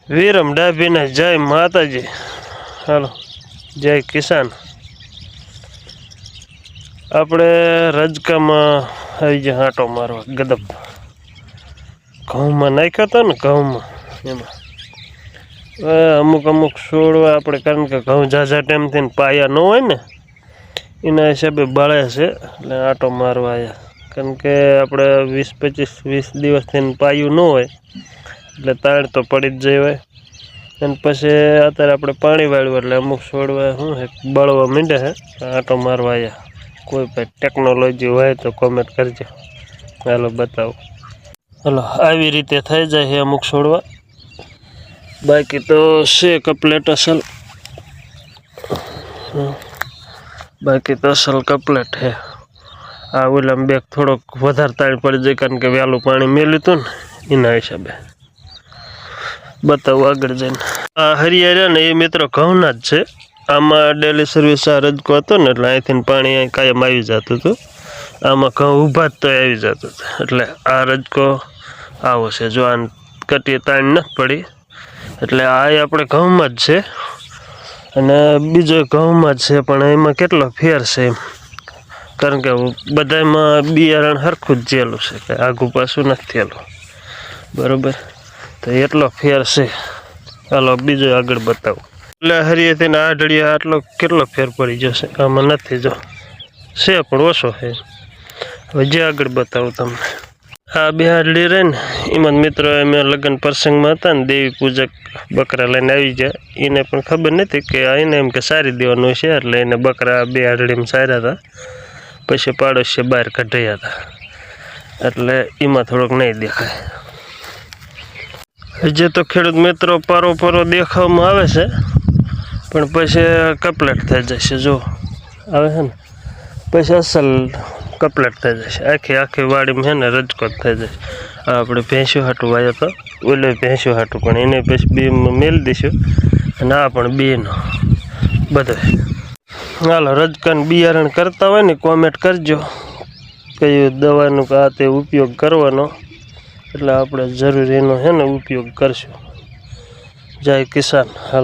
વીરમ ડાભીને જય માતાજી। હાલો જય કિસાન। આપણે રજકામાં આવી ગયા હાંટો મારવા ગદબ ઘઉંમાં નાખ્યો હતો ને ઘઉંમાં એમાં અમુક અમુક છોડવા આપણે કારણ કે ઘઉં ઝાઝા ટાઈમથી પાયા ન હોય ને એના હિસાબે બળે છે એટલે આંટો મારવા આવ્યા કારણ કે આપણે 20-25 દિવસથી પાયું ન હોય એટલે તાણ તો પડી જ જાય અને પછી અત્યારે આપણે પાણી વાળ્યું એટલે અમુક છોડવા શું છે બળવા માંડે છે આંટો મારવા આવ્યા। કોઈ પણ ટેકનોલોજી હોય તો કોમેન્ટ કરજો। હાલો બતાવો। હાલો આવી રીતે થઈ જાય છે અમુક છોડવા બાકી તો છે કપલેટ અસલ બાકી તો અસલ કપલેટ છે। આ ઓલામ બેગ થોડોક વધારે તાણ પડી જાય કારણ કે વહેલું પાણી મેલ્યું હતું ને એના હિસાબે બતાવું આગળ જઈને। આ હરિયાળા ને એ મિત્રો ઘઉંના જ છે। આમાં ડેલી સર્વિસ આ રજકો હતો ને એટલે અહીંથી પાણી અહીં કાયમ આવી જતું હતું। આમાં ઘઉં ઊભા જ તો આવી જતું હતું એટલે આ રજકો આવો છે। જો આ કટીએ તાણ ન પડી એટલે આ આપણે ઘઉંમાં જ છે અને બીજો ઘઉંમાં જ છે પણ એમાં કેટલો ફેર છે એમ કારણ કે બધામાં બિયારણ સરખું જ જેલું છે કે આઘું પાછું નથી થયેલું બરાબર તો એટલો ફેર છે। હાલો બીજો આગળ બતાવું। એટલે હરિયેથી આ ઢળિયા આટલો કેટલો ફેર પડી જશે આમાં નથી જો છે પણ ઓછો છે। હવે જે આગળ બતાવું તમને આ બે હાડલી રહે ને એમાં મિત્રો અમે લગ્ન પ્રસંગમાં હતા ને દેવી પૂજક બકરા લઈને આવી ગયા એને પણ ખબર નથી કે એને એમ કે સારી દેવાનું છે એટલે એને બકરા બે હાડલીમાં સાર્યા હતા પછી પાડોશી બહાર કઢાયા હતા એટલે એમાં થોડોક નહીં દેખાય। હજી તો ખેડૂત મિત્રો પારો દેખાવામાં આવે છે પણ પછી કપલેટ થઈ જશે જો આવે છે ને પછી અસલ કપલેટ થઈ જશે આખી વાડીમાં છે ને રજકો જ થઈ જશે। આપણે ભેંસ્યું હાટું વાયો તો ઓલે ભેંસ્યું હાટું પણ એને પછી બે મેળી દઈશું અને આ પણ બેનો બધો। હાલો રજકાનું બિયારણ કરતા હોય ને કોમેન્ટ કરજો કયું દવાનું કે આ તે ઉપયોગ કરવાનો એટલે આપણે જરૂર એનો છે ને ઉપયોગ કરશું। જય કિસાન। હાલો।